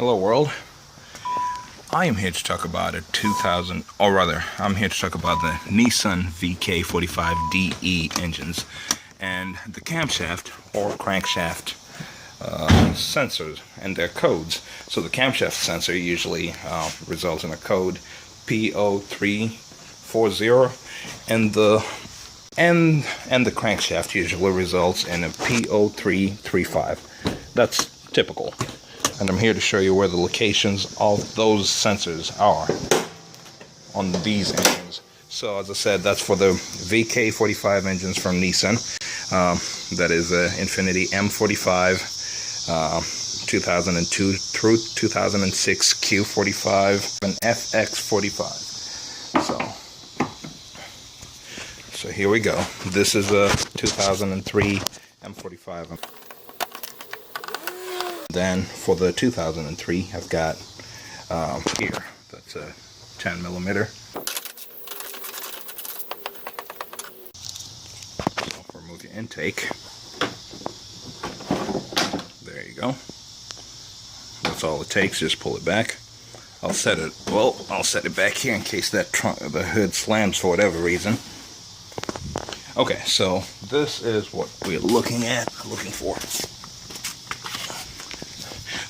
Hello world. I am here to talk about a 2000, or rather, I'm here to talk about the Nissan VK45DE engines and the camshaft or crankshaft sensors and their codes. So the camshaft sensor usually results in a code P0340, and the crankshaft usually results in a P0335. That's typical. And I'm here to show you where the locations of those sensors are on these engines. So as I said, that's for the VK45 engines from Nissan. That is Infiniti M45, 2002 through 2006 Q45 and FX45. So here we go. This is a 2003 M45. Then for the 2003, I've got here, that's a 10 millimeter. So remove your intake. There you go. That's all it takes. Just pull it back. I'll set it back here in case that the hood slams for whatever reason. Okay, so this is what we're looking for.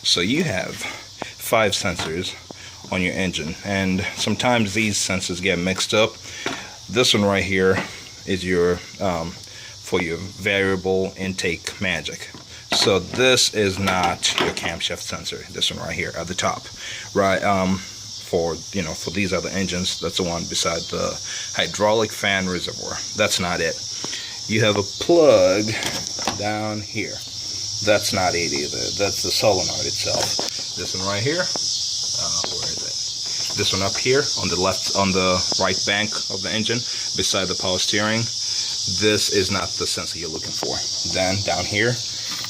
So you have 5 sensors on your engine, and sometimes these sensors get mixed up. This one right here is your for your variable intake magic. So this is not your camshaft sensor. This one right here at the top, right? For these other engines, that's the one beside the hydraulic fan reservoir. That's not it. You have a plug down here. That's not it either. That's the solenoid itself. This one right here. Where is it? This one up here on the right bank of the engine, beside the power steering. This is not the sensor you're looking for. Then down here,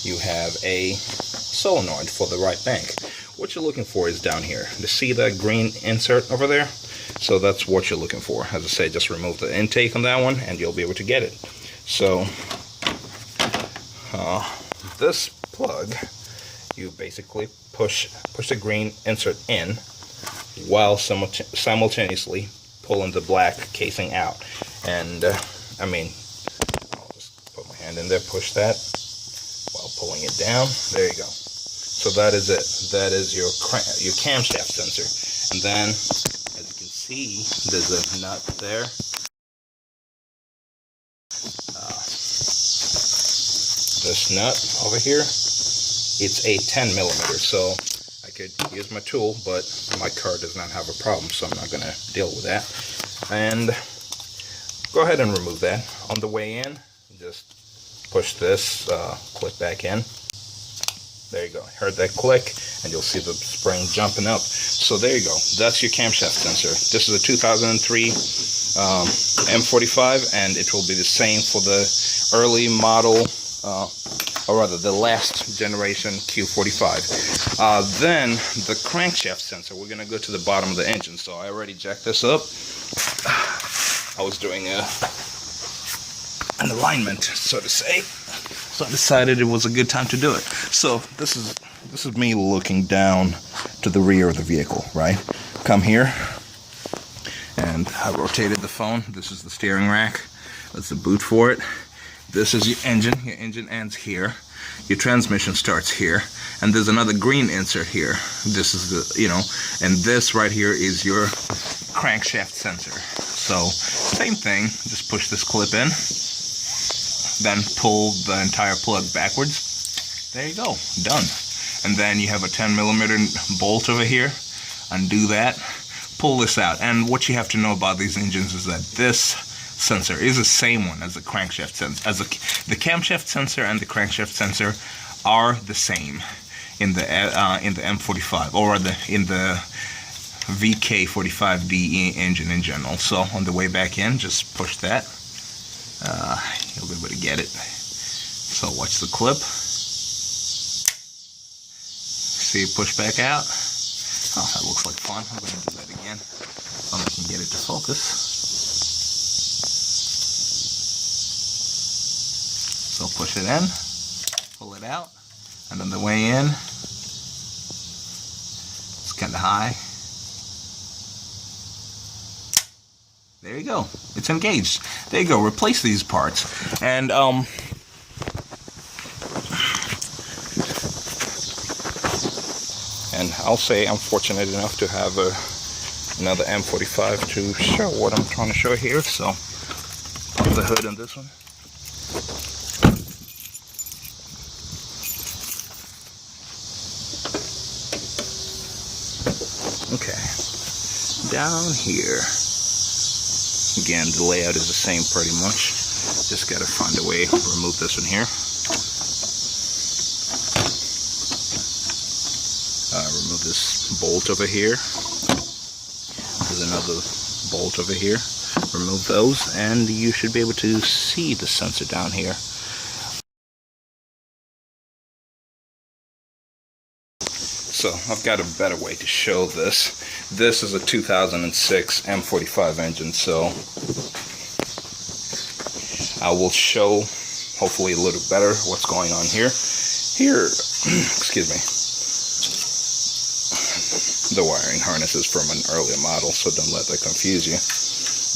you have a solenoid for the right bank. What you're looking for is down here. You see that green insert over there? So that's what you're looking for. As I say, just remove the intake on that one, and you'll be able to get it. So this plug, you basically push the green insert in while simultaneously pulling the black casing out. And I'll just put my hand in there, push that while pulling it down. There you go. So that is it. That is your camshaft sensor. And then, as you can see, there's a nut there. This nut over here, it's a 10 millimeter, so I could use my tool, but my car does not have a problem, so I'm not going to deal with that. And go ahead and remove that. On the way in, just push this clip back in. There you go. Heard that click, and you'll see the spring jumping up. So there you go. That's your camshaft sensor. This is a 2003 M45, and it will be the same for the early model, or rather the last generation Q45. Then the crankshaft sensor, we're going to go to the bottom of the engine. So I already jacked this up. I was doing an alignment, so to say. So I decided it was a good time to do it. So this is me looking down to the rear of the vehicle, right? Come here, and I rotated the phone. This is the steering rack. That's the boot for it. This is your engine. Your engine ends here. Your transmission starts here, and there's another green insert here. This is the, and this right here is your crankshaft sensor. So same thing, just push this clip in, then pull the entire plug backwards. There you go, done. And then you have a 10 millimeter bolt over here. Undo that, pull this out. And what you have to know about these engines is that this sensor is the same one as the crankshaft sensor. The camshaft sensor and the crankshaft sensor are the same in the M45, or in the VK45DE engine in general. So on the way back in, just push that. You'll be able to get it. So watch the clip. See it push back out. Oh, that looks like fun. I'm going to do that again so I can get it to focus. So push it in, pull it out, and on the way in, kind of high. There you go. It's engaged. There you go. Replace these parts. And I'll say I'm fortunate enough to have another M45 to show what I'm trying to show here. So, pop the hood on this one. Okay. Down here. Again, the layout is the same pretty much. Just gotta find a way to remove this one here. Remove this bolt over here. There's another bolt over here. Remove those, and you should be able to see the sensor down here. So I've got a better way to show this. This is a 2006 M45 engine, so I will show hopefully a little better what's going on here. Here, excuse me, the wiring harness is from an earlier model, so don't let that confuse you.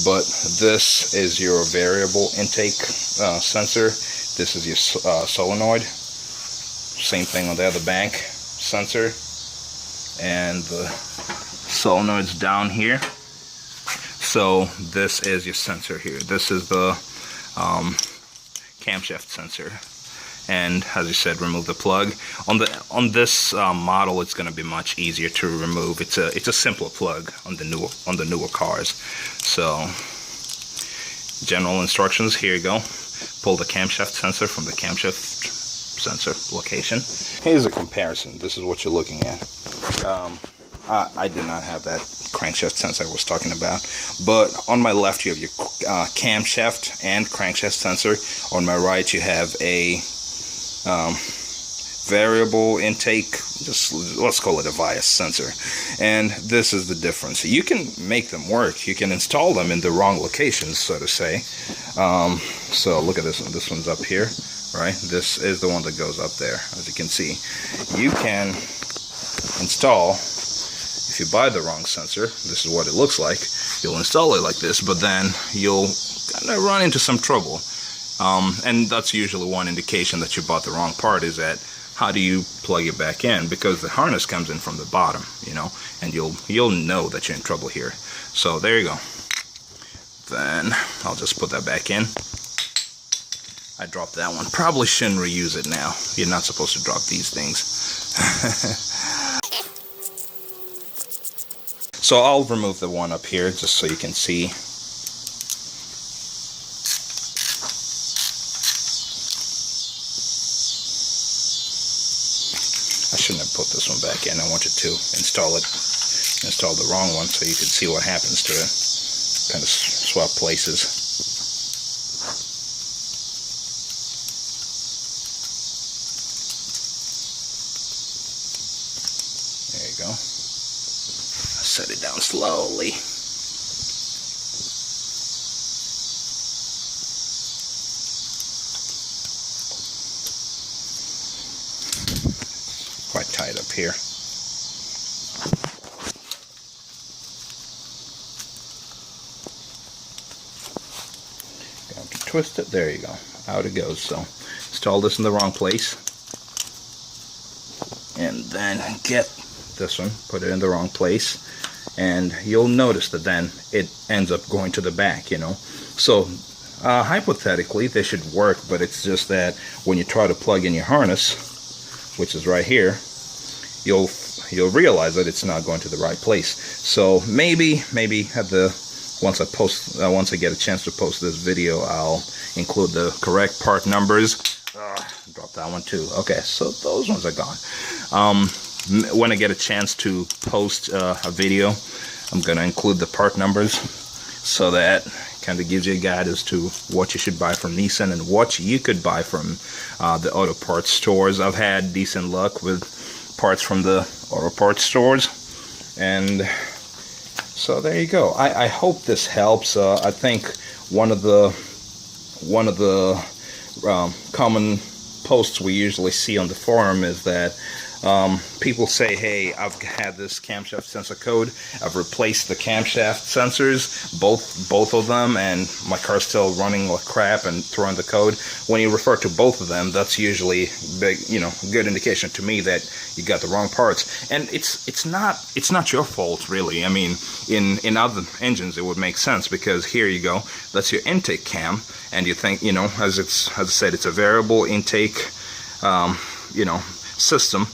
But this is your variable intake sensor. This is your solenoid. Same thing on the other bank sensor. And the solenoid's down here. So this is your sensor here. This is the camshaft sensor. And as I said, remove the plug. On this model, it's going to be much easier to remove. It's a simpler plug on the newer cars. So general instructions. Here you go. Pull the camshaft sensor from the camshaft sensor location. Here's a comparison. This is what you're looking at. I did not have that crankshaft sensor I was talking about, but on my left you have your camshaft and crankshaft sensor. On my right you have a variable intake, just let's call it a bias sensor, and this is the difference. You can make them work, you can install them in the wrong locations, so to say. So look at this one. This one's up here, right? This is the one that goes up there. As you can see, you can install, if you buy the wrong sensor, this is what it looks like. You'll install it like this, but then you'll kind of run into some trouble. And that's usually one indication that you bought the wrong part, is that how do you plug it back in? Because the harness comes in from the bottom, you know, and you'll know that you're in trouble here. So there you go. Then I'll just put that back in. I dropped that one. Probably shouldn't reuse it now. You're not supposed to drop these things. So I'll remove the one up here just so you can see. I shouldn't have put this one back in. I wanted to install the wrong one so you can see what happens to it. Kind of swap places. There you go. Set it down slowly. Quite tight up here. Got to twist it. There you go. Out it goes. So install this in the wrong place, and then get this one, put it in the wrong place, and you'll notice that then it ends up going to the back, you know. So hypothetically they should work, but it's just that when you try to plug in your harness, which is right here, you'll realize that it's not going to the right place. So maybe at the once I get a chance to post this video, I'll include the correct part numbers. Drop that one too. Okay, so those ones are gone. When I get a chance to post a video, I'm going to include the part numbers so that kind of gives you a guide as to what you should buy from Nissan and what you could buy from the auto parts stores. I've had decent luck with parts from the auto parts stores, and so there you go. I hope this helps. I think one of the common posts we usually see on the forum is that People say, hey, I've had this camshaft sensor code, I've replaced the camshaft sensors, both of them, and my car's still running like crap and throwing the code. When you refer to both of them, that's usually big, good indication to me that you got the wrong parts. And it's not your fault, really. I mean, in other engines it would make sense, because here you go, that's your intake cam, and you think, as I said, it's a variable intake system.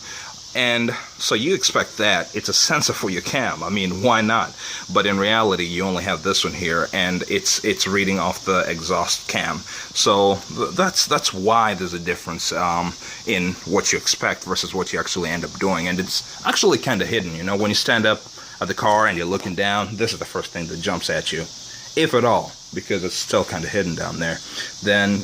And so you expect that it's a sensor for your cam. I mean, why not? But in reality, you only have this one here, and it's reading off the exhaust cam. So that's why there's a difference in what you expect versus what you actually end up doing. And it's actually kind of hidden. When you stand up at the car and you're looking down, this is the first thing that jumps at you, if at all, because it's still kind of hidden down there. Then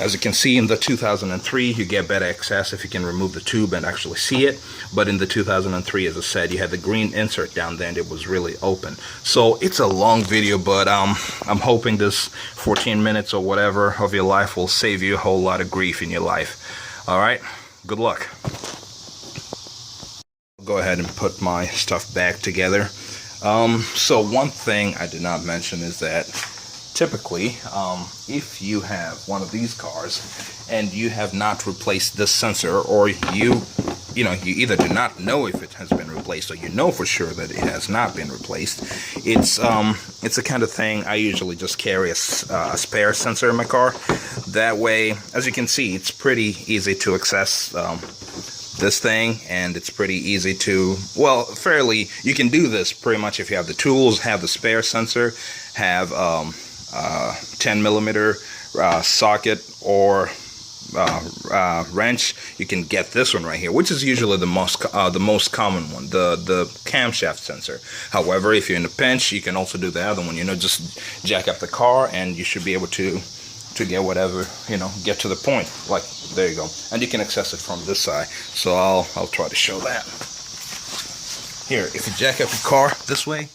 as you can see, in the 2003, you get better access if you can remove the tube and actually see it. But in the 2003, as I said, you had the green insert down there and it was really open. So it's a long video, but I'm hoping this 14 minutes or whatever of your life will save you a whole lot of grief in your life. All right, good luck. Go ahead and put my stuff back together. So one thing I did not mention is that typically, if you have one of these cars and you have not replaced this sensor, or you either do not know if it has been replaced, or you know for sure that it has not been replaced, it's the kind of thing I usually just carry a spare sensor in my car. That way, as you can see, it's pretty easy to access this thing, and it's pretty easy to, well, you can do this pretty much if you have the tools, have the spare sensor, have 10mm socket or wrench. You can get this one right here, which is usually the most common one, the camshaft sensor. However, if you're in a pinch, you can also do the other one. Just jack up the car and you should be able to get whatever, get to the point. Like, there you go, and you can access it from this side. So I'll try to show that here. If you jack up your car this way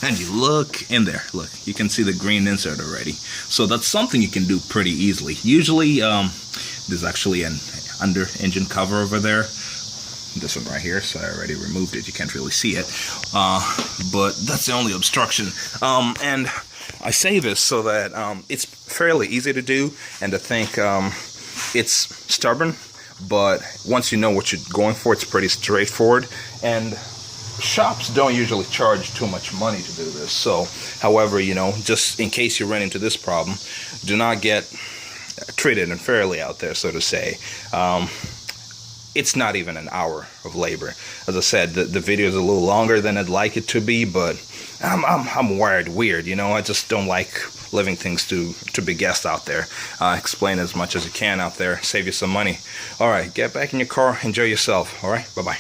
and you look in there, look, you can see the green insert already. So that's something you can do pretty easily. Usually there's actually an under engine cover over there, this one right here, so I already removed it. You can't really see it, but that's the only obstruction. And I say this so that it's fairly easy to do, and I think it's stubborn, but once you know what you're going for, it's pretty straightforward. And shops don't usually charge too much money to do this. So, however, just in case you run into this problem, do not get treated unfairly out there, so to say. It's not even an hour of labor. As I said, the video is a little longer than I'd like it to be, but I'm wired weird, I just don't like leaving things to be guessed out there. Explain as much as you can out there, save you some money. All right, get back in your car, enjoy yourself. All right, bye-bye.